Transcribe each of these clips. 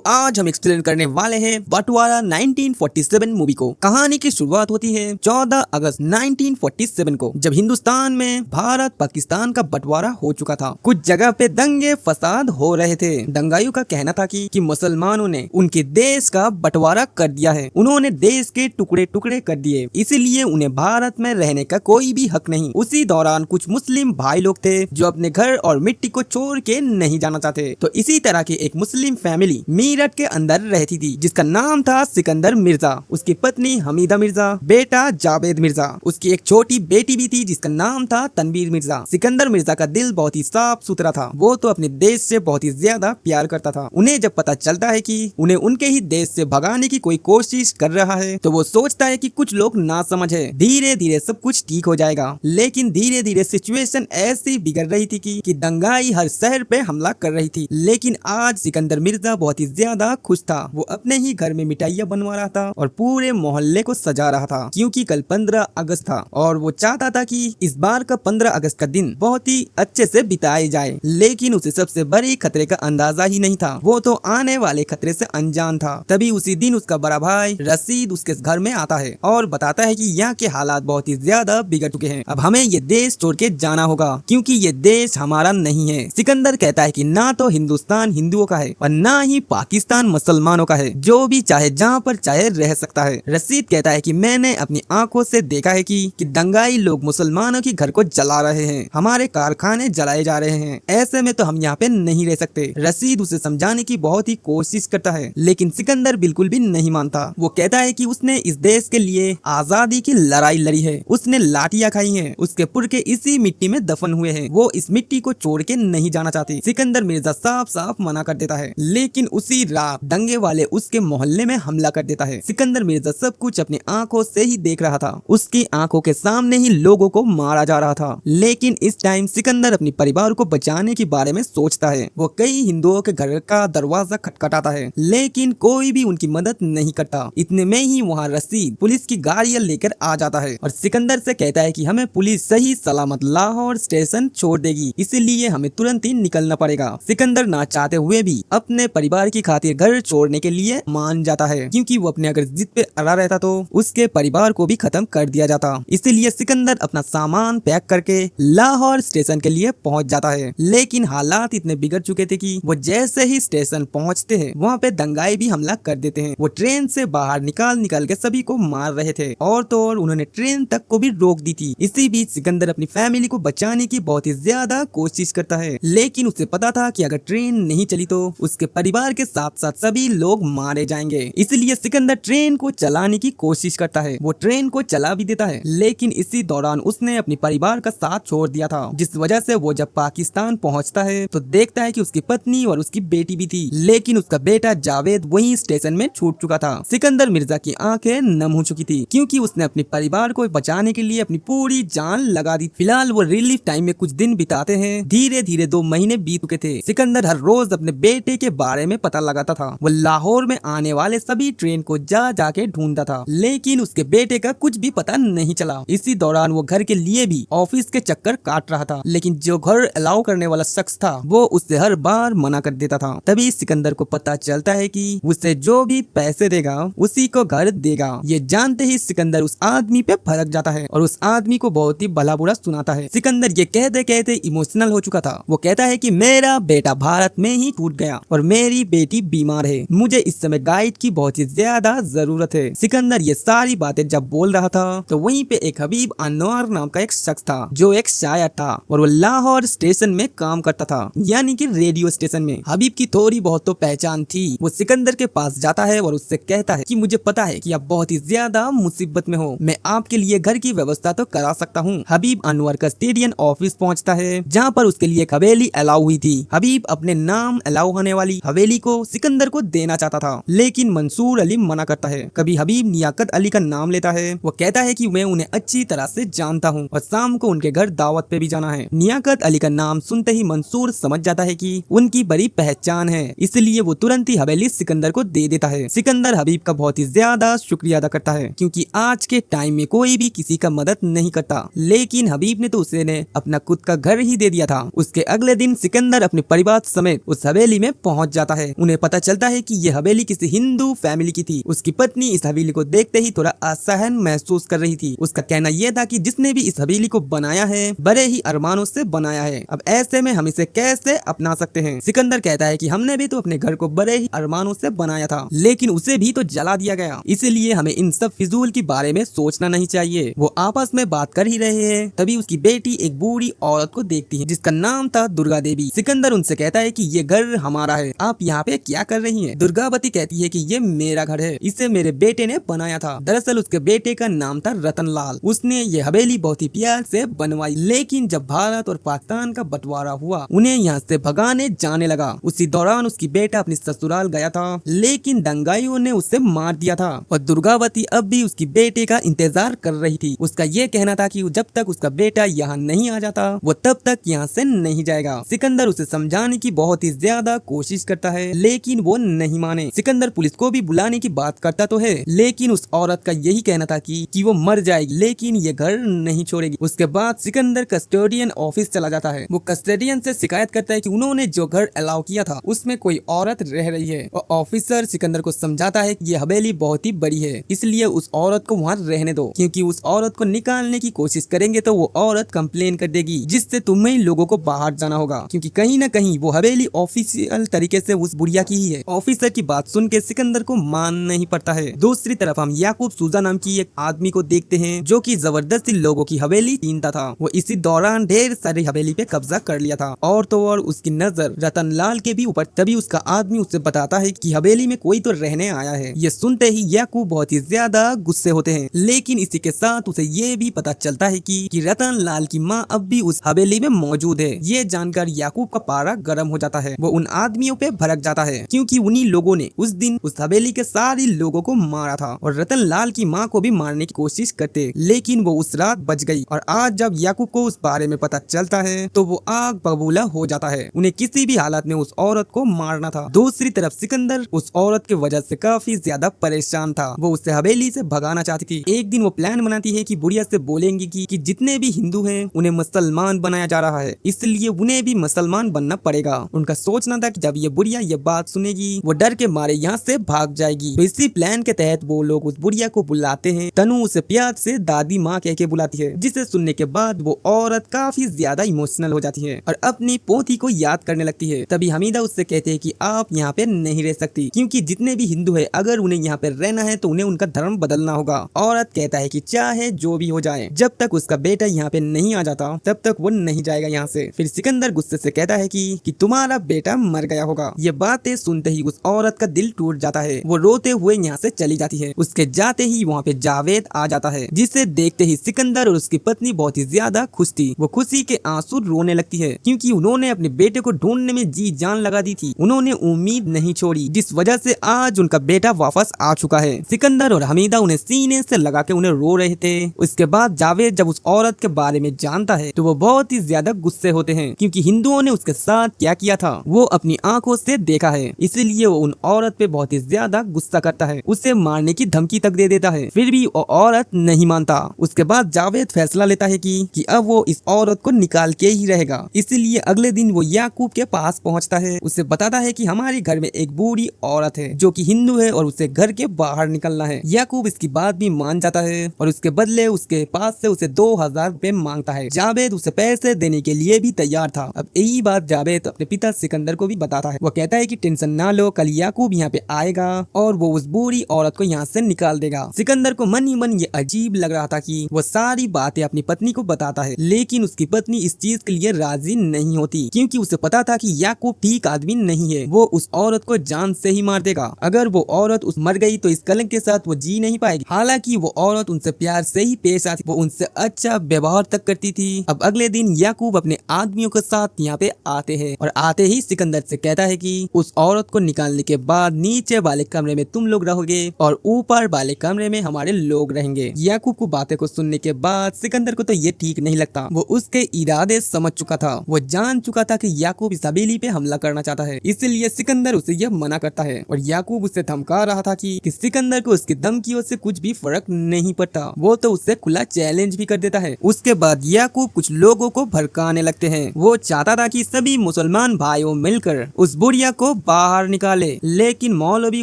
आज हम एक्सप्लेन करने वाले हैं बंटवारा 1947 मूवी को। कहानी की शुरुआत होती है 14 अगस्त 1947 को, जब हिंदुस्तान में भारत पाकिस्तान का बंटवारा हो चुका था। कुछ जगह पे दंगे फसाद हो रहे थे। दंगाइयों का कहना था कि मुसलमानों ने उनके देश का बंटवारा कर दिया है, उन्होंने देश के टुकड़े टुकड़े कर दिए, इसीलिए उन्हें भारत में रहने का कोई भी हक नहीं। उसी दौरान कुछ मुस्लिम भाई लोग थे जो अपने घर और मिट्टी को छोड़ के नहीं जाना चाहते। तो इसी तरह की एक मुस्लिम फैमिली मीरठ के अंदर रहती थी जिसका नाम था सिकंदर मिर्जा, उसकी पत्नी हमीदा मिर्जा, बेटा जावेद मिर्जा, उसकी एक छोटी बेटी भी थी जिसका नाम था तनवीर मिर्जा। सिकंदर मिर्जा का दिल बहुत ही साफ सुथरा था, वो तो अपने देश से बहुत ही ज्यादा प्यार करता था। उन्हें जब पता चलता है कि उन्हें उनके ही देश से भगाने की कोई कोशिश कर रहा है तो वो सोचता है कि कुछ लोग नासमझ है, धीरे धीरे सब कुछ ठीक हो जाएगा। लेकिन धीरे धीरे सिचुएशन ऐसी बिगड़ रही थी कि दंगाई हर शहर पे हमला कर रही थी। लेकिन आज सिकंदर मिर्जा बहुत ही ज्यादा खुश था। वो अपने ही घर में मिठाइयाँ बनवा रहा था और पूरे मोहल्ले को सजा रहा था, क्योंकि कल 15 अगस्त था और वो चाहता था कि इस बार का 15 अगस्त का दिन बहुत ही अच्छे से बिताया जाए। लेकिन उसे सबसे बड़े खतरे का अंदाजा ही नहीं था, वो तो आने वाले खतरे से अनजान था। तभी उसी दिन उसका बड़ा भाई रशीद उसके घर में आता है और बताता है कि यहाँ के हालात बहुत ही ज्यादा बिगड़ चुके हैं, अब हमें ये देश छोड़ के जाना होगा क्योंकि ये देश हमारा नहीं है। सिकंदर कहता है कि ना तो हिंदुस्तान हिंदुओं का है और ना ही पाकिस्तान मुसलमानों का है, जो भी चाहे जहाँ पर चाहे रह सकता है। रशीद कहता है कि मैंने अपनी आंखों से देखा है कि दंगाई लोग मुसलमानों के घर को जला रहे हैं, हमारे कारखाने जलाए जा रहे हैं, ऐसे में तो हम यहाँ पे नहीं रह सकते। रशीद उसे समझाने की बहुत ही कोशिश करता है, लेकिन सिकंदर बिल्कुल भी नहीं मानता। वो कहता है कि उसने इस देश के लिए आजादी की लड़ाई लड़ी है, उसने लाठियां खाई हैं, उसके पुरखे इसी मिट्टी में दफन हुए हैं, वो इस मिट्टी को छोड़ के नहीं जाना चाहती। सिकंदर मिर्जा साफ साफ मना कर देता है, लेकिन उसी रात दंगे वाले उसके मोहल्ले में हमला कर देता है। सिकंदर मिर्जा सब कुछ अपनी आंखों से ही देख रहा था, उसकी आंखों के सामने ही लोगों को मारा जा रहा था। लेकिन इस टाइम सिकंदर अपने परिवार को बचाने के बारे में सोचता है। वो कई हिंदुओं के घर का दरवाजा खटखटाता है, लेकिन कोई भी उनकी मदद नहीं करता। इतने में ही वहाँ रशीद पुलिस की गाड़ियां लेकर आ जाता है और सिकंदर से कहता है कि हमें पुलिस सही सलामत लाहौर स्टेशन छोड़ देगी, इसीलिए हमें तुरंत ही निकलना पड़ेगा। सिकंदर ना चाहते हुए भी अपने परिवार की खातिर घर छोड़ने के लिए मान जाता है, क्योंकि वो अपने अगर जिद पे अड़ा रहता तो उसके परिवार को भी खत्म कर दिया जाता। इसीलिए सिकंदर अपना सामान पैक करके लाहौर स्टेशन के लिए पहुंच जाता है। लेकिन हालात इतने बिगड़ चुके थे कि वो जैसे ही स्टेशन पहुंचते हैं वहाँ पे दंगाई भी हमला कर देते हैं। वो ट्रेन से बाहर निकाल के सभी को मार रहे थे और तो और उन्होंने ट्रेन तक को भी रोक दी थी। इसी बीच सिकंदर अपनी फैमिली को बचाने की बहुत ही ज्यादा कोशिश करता है, लेकिन उसे पता था कि अगर ट्रेन नहीं चली तो उसके परिवार के साथ साथ सभी लोग मारे जाएंगे। इसलिए सिकंदर ट्रेन को चलाने की कोशिश करता है, वो ट्रेन को चला भी देता है, लेकिन इसी दौरान उसने अपने परिवार का साथ छोड़ दिया था, जिस वजह से वो जब पाकिस्तान पहुंचता है तो देखता है कि उसकी पत्नी और उसकी बेटी भी थी, लेकिन उसका बेटा जावेद वहीं स्टेशन में छूट चुका था। सिकंदर मिर्जा की आंखें नम हो चुकी थी, क्योंकि उसने अपने परिवार को बचाने के लिए अपनी पूरी जान लगा दी। फिलहाल वो रिलीफ टाइम में कुछ दिन बिताते हैं। धीरे धीरे 2 महीने बीत चुके थे। सिकंदर हर रोज अपने बेटे के बारे में पता लगाता था। वो लाहौर में आने वाले सभी ट्रेन को जाके ढूंढता था, लेकिन उसके बेटे का कुछ भी पता नहीं चला। इसी दौरान वो घर के लिए भी ऑफिस के चक्कर काट रहा था, लेकिन जो घर अलाउ करने वाला शख्स था वो उससे हर बार मना कर देता था। तभी सिकंदर को पता चलता है कि उससे जो भी पैसे देगा उसी को घर देगा। ये जानते ही सिकंदर उस आदमी पे भड़क जाता है और उस आदमी को बहुत ही भला बुरा सुनाता है। सिकंदर ये कहते कहते इमोशनल हो चुका था। वो कहता है कि मेरा बेटा भारत में ही टूट गया और मेरी बेटी बीमार है, मुझे इस समय गाइड की बहुत ही ज्यादा जरूरत है। सिकंदर ये सारी बातें जब बोल रहा था तो वहीं पे एक हबीब अनवर नाम का एक शख्स था जो एक शायर था और वो लाहौर स्टेशन में काम करता था, यानी कि रेडियो स्टेशन में। हबीब की थोड़ी बहुत तो पहचान थी। वो सिकंदर के पास जाता है और उससे कहता है कि मुझे पता है कि आप बहुत ही ज्यादा मुसीबत में हो, मैं आपके लिए घर की व्यवस्था तो करा सकता हूँ। हबीब अनवर का स्टेडियम ऑफिस पहुँचता है, जहाँ पर उसके लिए एक हवेली अलाउ हुई थी। हबीब अपने नाम अलाउ होने वाली हवेली को सिकंदर को देना चाहता था, लेकिन मंसूर अली मना करता है। कभी हबीब नियाकत अली का नाम लेता है। वो कहता है कि मैं उन्हें अच्छी तरह से जानता हूँ और शाम को उनके घर दावत पे भी जाना है। नियाकत अली का नाम सुनते ही मंसूर समझ जाता है कि उनकी बड़ी पहचान है, इसलिए वो तुरंत ही हवेली सिकंदर को दे देता है। सिकंदर हबीब का बहुत ही ज्यादा शुक्रिया अदा करता है, क्योंकि आज के टाइम में कोई भी किसी का मदद नहीं करता, लेकिन हबीब ने तो उसे अपना खुद का घर ही दे दिया था। उसके अगले दिन सिकंदर अपने परिवार समेत उस हवेली में पहुंच जाता है। उन्हें हमें पता चलता है कि ये हवेली किसी हिंदू फैमिली की थी। उसकी पत्नी इस हवेली को देखते ही थोड़ा असहन महसूस कर रही थी। उसका कहना यह था कि जिसने भी इस हवेली को बनाया है बड़े ही अरमानों से बनाया है, अब ऐसे में हम इसे कैसे अपना सकते हैं। सिकंदर कहता है कि हमने भी तो अपने घर को बड़े ही अरमानों से बनाया था, लेकिन उसे भी तो जला दिया गया, इसलिए हमें इन सब फिजूल के बारे में सोचना नहीं चाहिए। वो आपस में बात कर ही रहे हैं, तभी उसकी बेटी एक बूढ़ी औरत को देखती है जिसका नाम था दुर्गा देवी। सिकंदर उनसे कहता है कि ये घर हमारा है, आप यहाँ पे क्या कर रही हैं? दुर्गावती कहती है कि ये मेरा घर है, इसे मेरे बेटे ने बनाया था। दरअसल उसके बेटे का नाम था रतन लाल। उसने ये हवेली बहुत ही प्यार से बनवाई, लेकिन जब भारत और पाकिस्तान का बंटवारा हुआ उन्हें यहाँ से भगाने जाने लगा। उसी दौरान उसकी बेटा अपनी ससुराल गया था, लेकिन दंगाइयों ने उसे मार दिया था और दुर्गावती अब भी उसकी बेटे का इंतजार कर रही थी। उसका ये कहना था कि जब तक उसका बेटा यहाँ नहीं आ जाता वो तब तक यहाँ से नहीं जाएगा। सिकंदर उसे समझाने की बहुत ही ज्यादा कोशिश करता है, लेकिन वो नहीं माने। सिकंदर पुलिस को भी बुलाने की बात करता तो है, लेकिन उस औरत का यही कहना था कि वो मर जाएगी, लेकिन ये घर नहीं छोड़ेगी। उसके बाद सिकंदर कस्टोडियन ऑफिस चला जाता है। वो कस्टोडियन से शिकायत करता है कि उन्होंने जो घर अलाउ किया था उसमें कोई औरत रह रही है, और ऑफिसर सिकंदर को समझाता है कि ये हवेली बहुत ही बड़ी है, इसलिए उस औरत को वहाँ रहने दो, क्योंकि उस औरत को निकालने की कोशिश करेंगे तो वो औरत कंप्लेन कर देगी, जिससे तुम्हें लोगों को बाहर जाना होगा, क्योंकि कहीं न कहीं वो हवेली ऑफिशियल तरीके से उस बुढ़िया की ही है। ऑफिसर की बात सुन के सिकंदर को मान नहीं पड़ता है। दूसरी तरफ हम याकूब सूजा नाम की एक आदमी को देखते हैं जो कि जबरदस्ती लोगों की हवेली छीनता था। वो इसी दौरान ढेर सारी हवेली पे कब्जा कर लिया था, और तो और उसकी नजर रतन लाल के भी ऊपर। तभी उसका आदमी उससे बताता है कि हवेली में कोई तो रहने आया है। ये सुनते ही याकूब बहुत ही ज्यादा गुस्से होते हैं, लेकिन इसी के साथ उसे ये भी पता चलता है कि रतन लाल की माँ अब भी उस हवेली में मौजूद है। ये जानकर याकूब का पारा गर्म हो जाता है। वो उन आदमियों पे भड़क जाता है, क्योंकि उन्हीं लोगों ने उस दिन उस हवेली के सारे लोगों को मारा था और रतन लाल की माँ को भी मारने की कोशिश करते, लेकिन वो उस रात बच गई। और आज जब याकूब को उस बारे में पता चलता है तो वो आग बबूला हो जाता है। उन्हें किसी भी हालत में उस औरत को मारना था। दूसरी तरफ सिकंदर उस औरत की वजह से काफी ज्यादा परेशान था। वो उसे हवेली से भगाना चाहती थी। एक दिन वो प्लान बनाती है कि बुढ़िया से बोलेंगी कि जितने भी हिंदू हैं उन्हें मुसलमान बनाया जा रहा है, इसलिए उन्हें भी मुसलमान बनना पड़ेगा। उनका सोचना था कि जब ये बुढ़िया ये बात सुनेगी वो डर के मारे यहाँ से भाग जाएगी। तो इसी प्लान के तहत वो लोग उस बुढ़िया को बुलाते हैं। तनु उसे प्यार से दादी माँ कह के बुलाती है, जिसे सुनने के बाद वो औरत काफी ज्यादा इमोशनल हो जाती है और अपनी पोती को याद करने लगती है। तभी हमीदा उससे कहते हैं कि आप यहाँ पे नहीं रह सकती, क्योंकि जितने भी हिंदू है अगर उन्हें यहाँ पे रहना है तो उन्हें उनका धर्म बदलना होगा। औरत कहता है कि चाहे जो भी हो जाए, जब तक उसका बेटा यहाँ पे नहीं आ जाता तब तक वो नहीं जाएगा यहाँ से। फिर सिकंदर गुस्से से कहता है कि तुम्हारा बेटा मर गया होगा। ये बातें सुनते ही उस औरत का दिल टूट जाता है। वो रोते हुए यहाँ से चली जाती है। उसके जाते ही वहाँ पे जावेद आ जाता है, जिसे देखते ही सिकंदर और उसकी पत्नी बहुत ही ज्यादा खुश थी। वो खुशी के आंसू रोने लगती है, क्योंकि उन्होंने अपने बेटे को ढूंढने में जी जान लगा दी थी। उन्होंने उम्मीद नहीं छोड़ी, जिस वजह से आज उनका बेटा वापस आ चुका है। सिकंदर और हमीदा उन्हें सीने से लगा के उन्हें रो रहे थे। उसके बाद जावेद जब उस औरत के बारे में जानता है तो वो बहुत ही ज्यादा गुस्से होते हैं, क्योंकि हिंदुओं ने उसके साथ क्या किया था वो अपनी आंखों से देखा है, इसलिए वो उन औरत पे बहुत ही ज्यादा गुस्सा करता है। उसे मारने की धमकी तक दे देता है, फिर भी वो औरत नहीं मानता। उसके बाद जावेद फैसला लेता है कि अब वो इस औरत को निकाल के ही रहेगा। इसलिए अगले दिन वो याकूब के पास पहुंचता है। उसे बताता है कि हमारे घर में एक बूढ़ी औरत है जो कि हिंदू है और उसे घर के बाहर निकलना है। याकूब इसकी बात भी मान जाता है और उसके बदले उसके पास से उसे 2000 रुपए मांगता है। जावेद उसे पैसे देने के लिए भी तैयार था। अब यही बात जावेद अपने पिता सिकंदर को भी बताता है। वो कहता है कि टेंशन ना लो, कल याकूब यहाँ पे आएगा और वो उस बूढ़ी औरत को यहाँ से निकाल देगा। सिकंदर को मन ही मन ये अजीब लग रहा था कि वो सारी बातें अपनी पत्नी को बताता है, लेकिन उसकी पत्नी इस चीज के लिए राजी नहीं होती, क्योंकि उसे पता था कि याकूब ठीक आदमी नहीं है। वो उस औरत को जान से ही मार देगा। अगर वो औरत उस मर गई तो इस कलंक के साथ वो जी नहीं पाएगी। हालांकि वो औरत उनसे प्यार से ही पेश आती, वो उनसे अच्छा व्यवहार तक करती थी। अब अगले दिन याकूब अपने आदमियों के साथ यहाँ पे आते हैं और आते ही सिकंदर से कहता है कि उस औरत को निकालने के बाद नीचे वाले कमरे में तुम लोग रहोगे और ऊपर वाले कमरे में हमारे लोग रहेंगे। याकूब को बातें को सुनने के बाद सिकंदर को तो ये ठीक नहीं लगता। वो उसके इरादे समझ चुका था। वो जान चुका था कि याकूब इस हवेली पे हमला करना चाहता है, इसलिए सिकंदर उसे यह मना करता है और याकूब उसे धमका रहा था कि सिकंदर को उसकी धमकियों से कुछ भी फर्क नहीं पड़ता। वो तो उससे खुला चैलेंज भी कर देता है। उसके बाद याकूब कुछ लोगों को भड़काने लगते हैं। वो चाहता था कि सभी मुसलमान भाइयों मिलकर उस बुढ़िया को बाहर निकाले, लेकिन मौलवी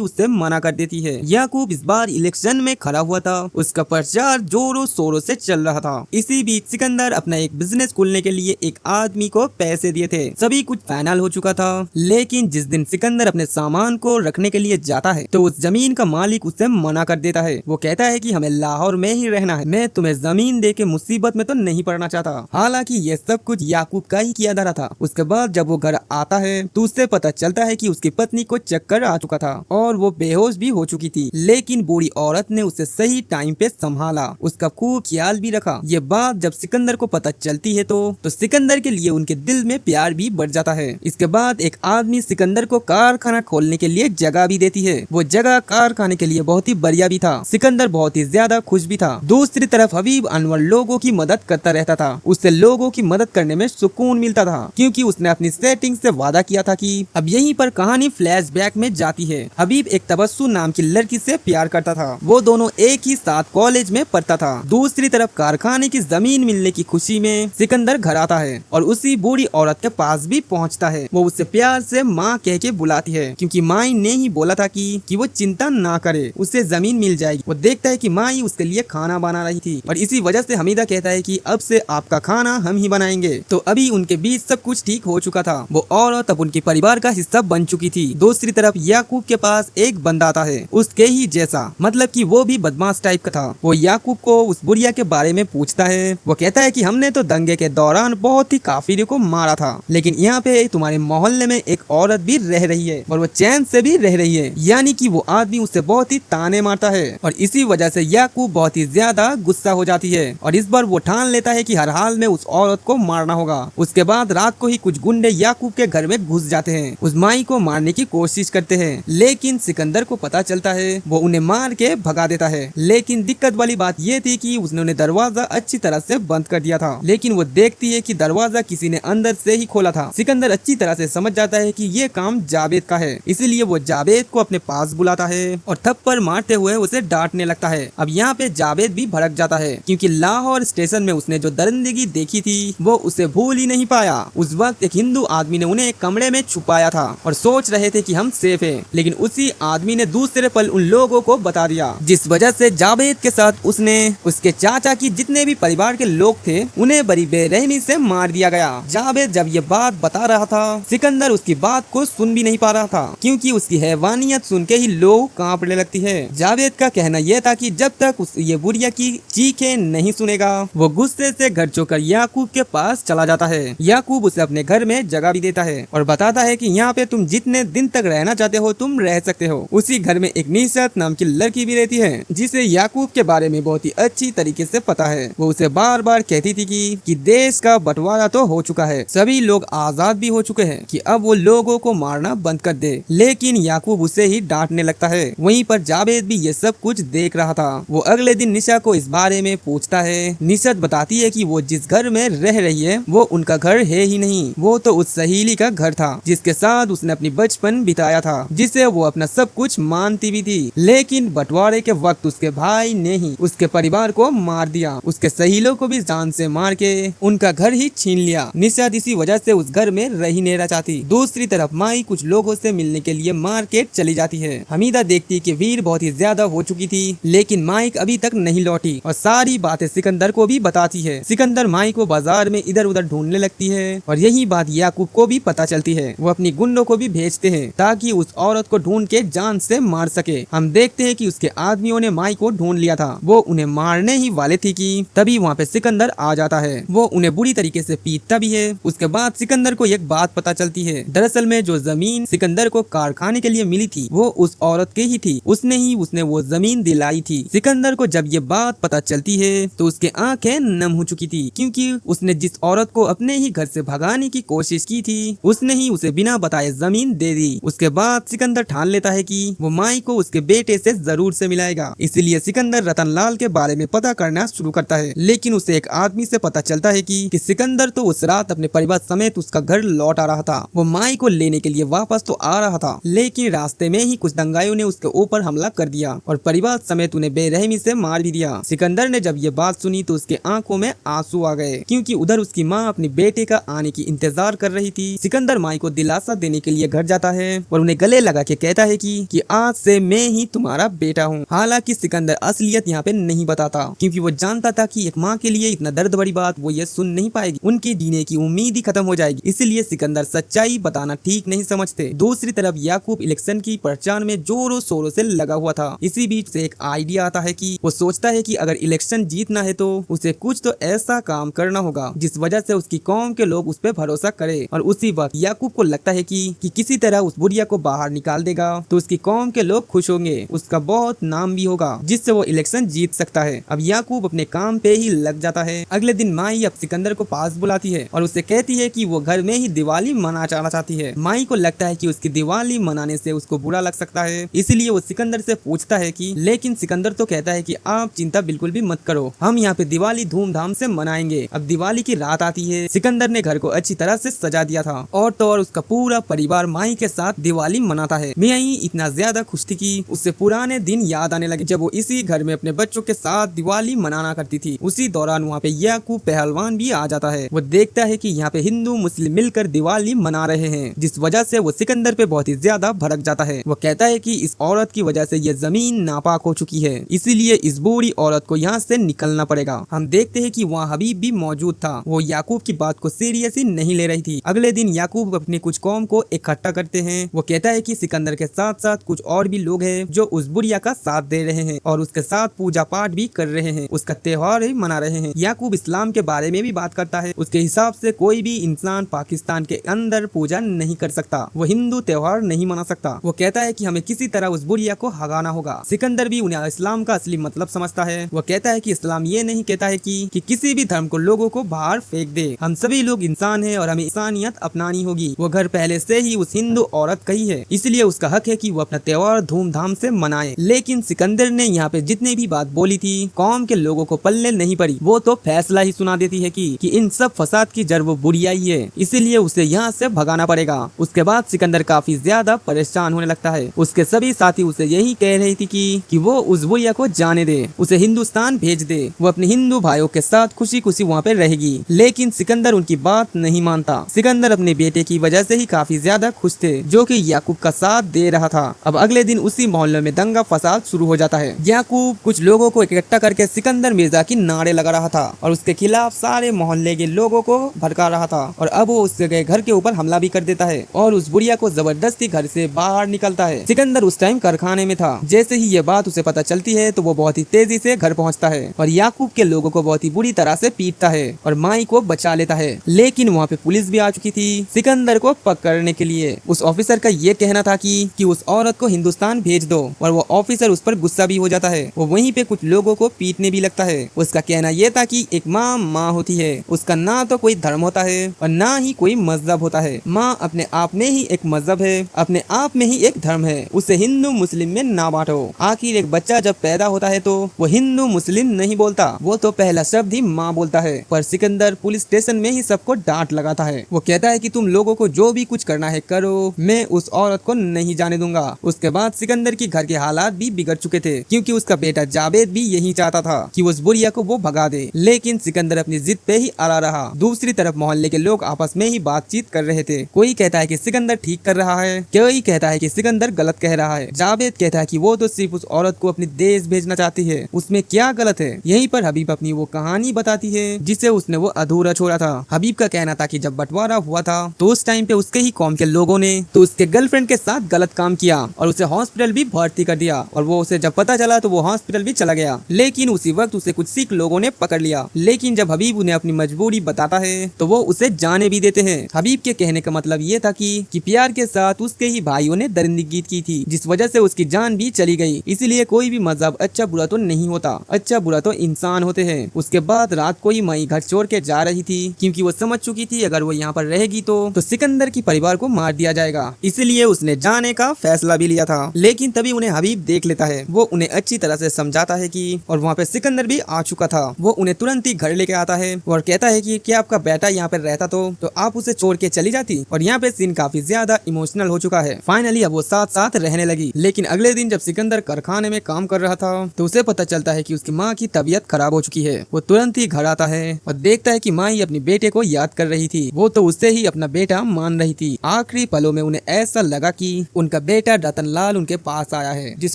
उससे मना कर देती है। याकूब इस बार इलेक्शन में खड़ा हुआ था, उसका प्रचार जोरों शोरों से चल रहा था। इसी बीच सिकंदर अपना एक बिजनेस खोलने के लिए एक आदमी को पैसे दिए थे। सभी कुछ फाइनल हो चुका था, लेकिन जिस दिन सिकंदर अपने सामान को रखने के लिए जाता है तो उस जमीन का मालिक उससे मना कर देता है। वो कहता है कि हमें लाहौर में ही रहना है, मैं तुम्हें जमीन दे के मुसीबत में तो नहीं पड़ना चाहता। हालांकि ये सब कुछ याकूब का ही किया जा रहा था। उसके बाद जब वो घर आता है तो उससे पता चलता है कि उसकी पत्नी को चक्कर आ चुका था और वो बेहोश भी हो चुकी थी, लेकिन बूढ़ी औरत ने उसे सही टाइम पे संभाला, उसका खूब ख्याल भी रखा। ये बात जब सिकंदर को पता चलती है तो सिकंदर के लिए उनके दिल में प्यार भी बढ़ जाता है। इसके बाद एक आदमी सिकंदर को कारखाना खोलने के लिए जगह भी देती है। वो जगह कारखाने के लिए बहुत ही बढ़िया भी था। सिकंदर बहुत ही ज्यादा खुश भी था। दूसरी तरफ हबीब अनवर लोगों की मदद करता रहता था। उससे लोगों की मदद करने में सुकून मिलता था, क्योंकि उसने अपनी सेटिंग से वादा किया था कि अब यहीं पर कहानी फ्लैशबैक में जाती है। हबीब एक तबस्सुम नाम की लड़की से प्यार करता था। वो दोनों एक ही साथ कॉलेज में पढ़ता था। दूसरी तरफ कारखाने की जमीन मिलने की खुशी में सिकंदर घर आता है और उसी बूढ़ी औरत के पास भी पहुंचता है। वो उससे प्यार से माँ कह के बुलाती है, क्योंकि माई ने ही बोला था कि वो चिंता ना करे, उससे जमीन मिल जाएगी। वो देखता है कि माई उसके लिए खाना बना रही थी और इसी वजह से हमीदा कहता है कि अब से आपका खाना हम ही बनाएंगे। तो अभी उनके बीच सब कुछ ठीक हो चुका था। वो औरत अब उनके परिवार का हिस्सा बन चुकी थी। दूसरी तरफ याकूब के पास एक बंदा आता है, उसके ही जैसा, मतलब कि वो भी बदमाश टाइप का था। वो याकूब को उस बुढ़िया के बारे में पूछता है। वो कहता है कि हमने तो दंगे के दौरान बहुत ही काफिरों को मारा था, लेकिन यहाँ पे तुम्हारे मोहल्ले में एक औरत भी रह रही है और वो चैन से भी रह रही है। यानी कि वो आदमी उससे बहुत ही ताने मारता है और इसी वजह से याकूब बहुत ही ज्यादा गुस्सा हो जाती है और इस बार वो ठान लेता है कि हर हाल में उस औरत को मारना होगा। उसके बाद रात को ही कुछ गुंडे याकूब के घर में घुस जाते हैं, उस माई को मारने की कोशिश करते हैं, लेकिन सिकंदर को पता चलता है। वो उन्हें मार के भगा देता है। लेकिन दिक्कत वाली बात ये थी कि उसने दरवाजा अच्छी तरह से बंद कर दिया था, लेकिन वो देखती है कि दरवाजा किसी ने अंदर से ही खोला था। सिकंदर अच्छी तरह से समझ जाता है कि ये काम जावेद का है, इसीलिए वो जावेद को अपने पास बुलाता है और थप्पड़ मारते हुए उसे डांटने लगता है। अब यहाँ पे जावेद भी भड़क जाता है, क्योंकि लाहौर स्टेशन में उसने जो दरिंदगी देखी थी वो उसे भूल ही नहीं पाया। उस वक्त एक हिंदू आदमी ने उन्हें एक कमरे में छुपाया था और सोच रहे थे कि हम सेफ हैं, लेकिन उसी आदमी ने दूसरे पल उन लोगों को बता दिया, जिस वजह से जावेद के साथ उसने उसके चाचा की जितने भी परिवार के लोग थे उन्हें बड़ी बेरहमी से मार दिया गया। जावेद जब ये बात बता रहा था, सिकंदर उसकी बात को सुन भी नहीं पा रहा था, क्योंकि उसकी हैवानियत सुन के ही लोग कांपने लगती है। जावेद का कहना यह था कि जब तक उस ये बुढ़िया की चीखें नहीं सुनेगा, वो गुस्से से घर छोड़कर याकूब के पास चला जाता है। याकूब उसे अपने घर में जगह भी देता है और बताता है कि यहाँ पे तुम जितने दिन तक रहना चाहते हो तुम रह सकते हो। उसी घर में एक निशत नाम की लड़की भी रहती है, जिसे याकूब के बारे में बहुत ही अच्छी तरीके से पता है। वो उसे बार बार कहती थी कि देश का बंटवारा तो हो चुका है, सभी लोग आजाद भी हो चुके हैं, कि अब वो लोगों को मारना बंद कर दे। लेकिन याकूब उसे ही डांटने लगता है। वहीं पर जावेद भी ये सब कुछ देख रहा था। वो अगले दिन निशा को इस बारे में पूछता है। निशत बताती है कि वो जिस घर में रह रही है वो उनका घर है ही नहीं, वो तो उस सहेली का घर था जिसके साथ उसने अपनी बचपन बिताया था, जिसे वो अपना सब कुछ मानती भी थी। लेकिन बंटवारे के वक्त उसके भाई ने ही उसके परिवार को मार दिया, उसके सहेलियों को भी जान से मार के उनका घर ही छीन लिया। निशत इसी वजह से उस घर में रह ही नहीं रहना चाहती। दूसरी तरफ माई कुछ लोगों से मिलने के लिए मार्केट चली जाती है। हमीदा देखती कि वीर बहुत ही ज्यादा हो चुकी थी, लेकिन माइक अभी तक नहीं लौटी और सारी बातें सिकंदर को भी बताती है। सिकंदर माई को बाजार में इधर उधर ढूंढने लगती है और यही बात याकूब को भी पता चलती है। वो अपनी गुंडों को भी भेजते हैं ताकि उस औरत को ढूंढ के जान से मार सके। हम देखते हैं कि उसके आदमियों ने माई को ढूंढ लिया था, वो उन्हें मारने ही वाले थी कि तभी वहाँ पे सिकंदर आ जाता है। वो उन्हें बुरी तरीके से पीटता भी है। उसके बाद सिकंदर को एक बात पता चलती है, दरअसल में जो जमीन सिकंदर को कारखाने के लिए मिली थी वो उस औरत के ही थी, उसने वो जमीन दिलाई थी। सिकंदर को जब ये बात पता चलती है तो उसके आंखें नम हो चुकी थी, क्योंकि उसने जिस औरत को अपने ही घर से भगाने की कोशिश की थी उसने ही उसे बिना बताए जमीन दे दी। उसके बाद सिकंदर ठान लेता है कि वो माई को उसके बेटे से जरूर से मिलाएगा। इसलिए सिकंदर रतनलाल के बारे में पता करना शुरू करता है, लेकिन उसे एक आदमी से पता चलता है कि सिकंदर तो उस रात अपने परिवार समेत उसका घर लौट आ रहा था। वो माई को लेने के लिए वापस तो आ रहा था, लेकिन रास्ते में ही कुछ दंगाइयों ने उसके ऊपर हमला कर दिया और परिवार समेत उन्हें बेरहमी से मार भी दिया। सिकंदर ने जब ये बात सुनी तो उसके आंखों में आंसू आ गए, क्योंकि उधर उसकी माँ अपने बेटे का आने की इंतजार कर रही थी। सिकंदर माई को दिलासा देने के लिए लिए घर जाता है और उन्हें गले लगा के कहता है कि आज से मैं ही तुम्हारा बेटा हूँ। हालांकि सिकंदर असलियत यहाँ पे नहीं बताता, क्योंकि वो जानता था कि एक माँ के लिए इतना दर्द भरी बात वो ये सुन नहीं पाएगी, उनकी जीने की उम्मीद ही खत्म हो जाएगी। इसलिए सिकंदर सच्चाई बताना ठीक नहीं समझते। दूसरी तरफ याकूब इलेक्शन की प्रचार में जोरों शोरों से लगा हुआ था। इसी बीच से एक आइडिया आता है कि वो सोचता है कि अगर इलेक्शन जीतना है तो उसे कुछ तो ऐसा काम करना होगा जिस वजह से उसकी कौम के लोग उस पर भरोसा करे। और उसी वक्त याकूब को लगता है कि किसी तरह उस बुढ़िया को बाहर निकाल देगा तो उसकी कौम के लोग खुश होंगे, उसका बहुत नाम भी होगा, जिससे वो इलेक्शन जीत सकता है। अब याकूब अपने काम पे ही लग जाता है। अगले दिन माई अब सिकंदर को पास बुलाती है और उससे कहती है कि वो घर में ही दिवाली मनाना चाहती है। माई को लगता है कि उसकी दिवाली मनाने से उसको बुरा लग सकता है, इसलिए वो सिकंदर से पूछता है कि लेकिन सिकंदर तो कहता है कि आप चिंता बिल्कुल भी मत करो, हम यहाँ पे दिवाली धूमधाम से मनाएंगे। अब दिवाली की रात आती है। सिकंदर ने घर को अच्छी तरह से सजा दिया था और तो और उसका पूरा परिवार माई के साथ दिवाली मनाता है। मियाई इतना ज्यादा खुश थी कि उससे पुराने दिन याद आने लगे जब वो इसी घर में अपने बच्चों के साथ दिवाली मनाना करती थी। उसी दौरान वहाँ पे याकूब पहलवान भी आ जाता है। वो देखता है कि यहाँ पे हिंदू मुस्लिम मिलकर दिवाली मना रहे हैं, जिस वजह से वो सिकंदर पे बहुत ही ज्यादा भड़क जाता है। वो कहता है कि इस औरत की वजह से ये जमीन नापाक हो चुकी है, इसीलिए इस बूढ़ी औरत को यहाँ से निकलना पड़ेगा। हम देखते हैं कि वहाँ हबीब भी मौजूद था। वो याकूब की बात को सीरियसली नहीं ले रही थी। अगले दिन याकूब अपनी कुछ कौम को इकट्ठा करते हैं। वो कहता है कि सिकंदर के साथ साथ कुछ और भी लोग हैं जो उस बुढ़िया का साथ दे रहे हैं और उसके साथ पूजा पाठ भी कर रहे हैं, उसका त्योहार ही मना रहे हैं। याकूब इस्लाम के बारे में भी बात करता है। उसके हिसाब से कोई भी इंसान पाकिस्तान के अंदर पूजा नहीं कर सकता, वो हिंदू त्योहार नहीं मना सकता। वो कहता है कि हमें किसी तरह उस बुढ़िया को हगाना होगा। सिकंदर भी उन्हें इस्लाम का असली मतलब समझता है। वो कहता है कि इस्लाम ये नहीं कहता है कि किसी भी धर्म को लोगों को बाहर फेंक दे। हम सभी लोग इंसान हैं और हमें इंसानियत अपनानी होगी। वो घर पहले से ही उस हिंदू औरत का ही है, इसलिए उसका हक है कि वो अपना त्योहार धूमधाम से मनाए। लेकिन सिकंदर ने यहाँ पे जितने भी बात बोली थी कौम के लोगों को पल्ले नहीं पड़ी। वो तो फैसला ही सुना देती है कि इन सब फसाद की जड़ वो बुढ़िया ही है, इसीलिए उसे यहाँ से भगाना पड़ेगा। उसके बाद सिकंदर काफी ज्यादा परेशान होने लगता है। उसके सभी साथी उसे यही कह रही थी कि वो उस बुढ़िया को जाने दे, उसे हिंदुस्तान भेज दे, वो अपने हिंदू भाइयों के साथ खुशी खुशी वहाँ पे रहेगी। लेकिन सिकंदर उनकी बात नहीं मानता। सिकंदर अपने बेटे की वजह से ही काफी ज्यादा खुश थे, जो कि याकूब का साथ दे रहा था। अब अगले दिन उसी मोहल्ले में दंगा फसाद शुरू हो जाता है। याकूब कुछ लोगों को इकट्ठा करके सिकंदर मिर्जा की नारे लगा रहा था और उसके खिलाफ सारे मोहल्ले के लोगों को भड़का रहा था। और अब वो उसके घर के ऊपर हमला भी कर देता है और उस बुढ़िया को जबरदस्ती घर से बाहर निकलता है। सिकंदर उस टाइम कारखाने में था। जैसे ही ये बात उसे पता चलती है तो वो बहुत ही तेजी से घर पहुंचता है और याकूब के लोगों को बहुत ही बुरी तरह से पीटता है और माई को बचा लेता है। लेकिन वहाँ पे पुलिस भी आ चुकी थी सिकंदर को पकड़ने के लिए। उस ऑफिसर का ये कहना था कि उस औरत को हिंदुस्तान भेज दो और वो ऑफिसर उस पर गुस्सा भी हो जाता है। वो वहीं पे कुछ लोगों को पीटने भी लगता है। उसका कहना ये था कि एक माँ होती है, उसका ना तो कोई धर्म होता है और ना ही कोई मजहब होता है। माँ अपने आप में ही एक मजहब है, अपने आप में ही एक धर्म है, उसे हिंदू मुस्लिम में ना बांटो। आखिर एक बच्चा जब पैदा होता है तो वो हिंदू मुस्लिम नहीं बोलता, वो तो पहला शब्द ही माँ बोलता है। पर सिकंदर पुलिस स्टेशन में ही सबको डांट लगाता है। वो कहता है कि तुम लोगों को जो भी कुछ करना है करो, मैं उस औरत को नहीं जाने दूंगा। उसके बाद सिकंदर की घर के हालात भी बिगड़ चुके थे, क्योंकि उसका बेटा जावेद भी यही चाहता था कि उस बुढ़िया को वो भगा दे। लेकिन सिकंदर अपनी जिद पे ही अड़ा रहा। दूसरी तरफ मोहल्ले के लोग आपस में ही बातचीत कर रहे थे। कोई कहता है कि सिकंदर ठीक कर रहा है, कोई कहता है कि सिकंदर गलत कह रहा है। जावेद कहता है कि वो तो सिर्फ उस औरत को अपने देश भेजना चाहती है, उसमें क्या गलत है। यहीं पर हबीब अपनी वो कहानी बताती है जिसे उसने वो अधूरा छोड़ा था। हबीब का कहना था कि जब बंटवारा हुआ था तो उस टाइम पे उसके ही कौम के लोगों ने तो उसके गर्लफ्रेंड के साथ गलत काम किया और उसे हॉस्पिटल भी भर्ती कर दिया। और वो उसे जब पता चला तो वो हॉस्पिटल भी चला गया। लेकिन उसी वक्त उसे कुछ सिख लोगों ने पकड़ लिया। लेकिन जब हबीब उन्हें अपनी मजबूरी बताता है तो वो उसे जाने भी देते हैं। हबीब के कहने का मतलब ये था कि प्यार के साथ उसके ही भाइयों ने दरिंदगी की थी, जिस वजह से उसकी जान भी चली गई। इसलिए कोई भी मजहब अच्छा बुरा तो नहीं होता, अच्छा बुरा तो इंसान होते हैं। उसके बाद रात को ही माई घर छोड़ के जा रही थी, क्योंकि वो समझ चुकी थी अगर वो यहाँ पर रहेगी तो सिकंदर की परिवार को मार दिया जाएगा। इसलिए उसने जाने का फैसला भी लिया था। लेकिन तभी उन्हें हबीब देख लेता है। वो उन्हें अच्छी तरह से समझाता है कि और वहाँ पे सिकंदर भी आ चुका था। वो उन्हें तुरंत ही घर लेके आता है और कहता है कि क्या आपका बेटा यहाँ पर रहता तो आप उसे छोड़ के चली जाती। और यहाँ पे सीन काफी ज्यादा इमोशनल हो चुका है। फाइनली अब वो साथ साथ रहने लगी। लेकिन अगले दिन जब सिकंदर कारखाने में काम कर रहा था तो उसे पता चलता है कि उसकी माँ की तबीयत खराब हो चुकी है। वो तुरंत ही घर आता है और देखता है कि माँ ही अपने बेटे को याद कर रही थी। वो तो उससे ही अपना बेटा मान रही थी। आखिरी आखिरी पलों में उन्हें ऐसा लगा कि उनका बेटा रतनलाल उनके पास आया है, जिस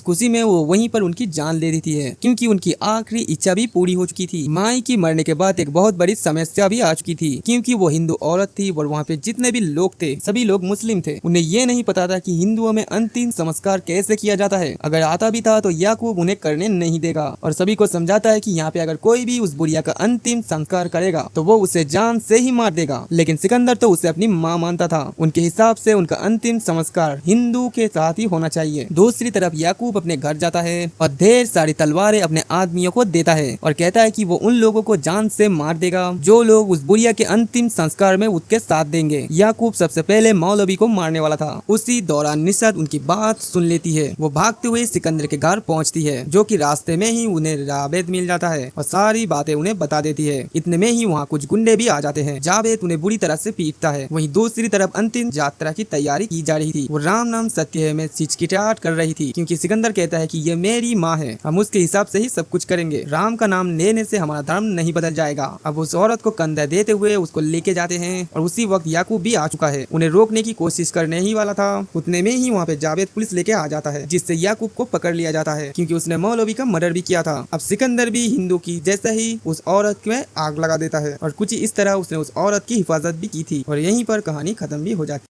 खुशी में वो वहीं पर उनकी जान ले दी थी, क्योंकि उनकी आखिरी इच्छा भी पूरी हो चुकी थी। माई की मरने के बाद एक बहुत बड़ी समस्या भी आ चुकी थी, क्योंकि वो हिंदू औरत थी और वहाँ पे जितने भी लोग थे सभी लोग मुस्लिम थे। उन्हें ये नहीं पता था कि हिंदुओं में अंतिम संस्कार कैसे किया जाता है। अगर आता भी था तो याकूब उन्हें करने नहीं देगा और सभी को समझाता है कि यहाँ पे अगर कोई भी उस बुढ़िया का अंतिम संस्कार करेगा तो वो उसे जान से ही मार देगा। लेकिन सिकंदर तो उसे अपनी माँ मानता था। उनके हिसाब से उनका अंतिम संस्कार हिंदू के साथ ही होना चाहिए। दूसरी तरफ याकूब अपने घर जाता है और ढेर सारी तलवारें अपने आदमियों को देता है और कहता है कि वो उन लोगों को जान से मार देगा जो लोग उस बुढ़िया के अंतिम संस्कार में उसके साथ देंगे। याकूब सबसे पहले मौलवी को मारने वाला था। उसी दौरान निशात उनकी बात सुन लेती है। वो भागते हुए सिकंदर के घर पहुंचती है, जो कि रास्ते में ही उन्हें जावेद मिल जाता है और सारी बातें उन्हें बता देती है। इतने में ही वहाँ कुछ गुंडे भी आ जाते हैं। जावेद उन्हें बुरी तरह से पीटता है। वहीं दूसरी तरफ अंतिम यात्रा की तैयारी की जा रही थी। वो राम नाम सत्य है में हिचकिचाहट कर रही थी, क्योंकि सिकंदर कहता है कि ये मेरी माँ है, हम उसके हिसाब से ही सब कुछ करेंगे। राम का नाम लेने से हमारा धर्म नहीं बदल जाएगा। अब उस औरत को कंधा देते हुए उसको लेके जाते हैं और उसी वक्त याकूब भी आ चुका है। उन्हें रोकने की कोशिश करने ही वाला था। उतने में ही वहाँ पे जावेद पुलिस लेके आ जाता है, जिससे याकूब को पकड़ लिया जाता है, क्योंकि उसने मौलवी का मर्डर भी किया था। अब सिकंदर भी हिंदू की जैसा ही उस औरत में आग लगा देता है और कुछ इस तरह उसने उस औरत की हिफाजत भी की थी और यहीं पर कहानी खत्म भी हो जाती है।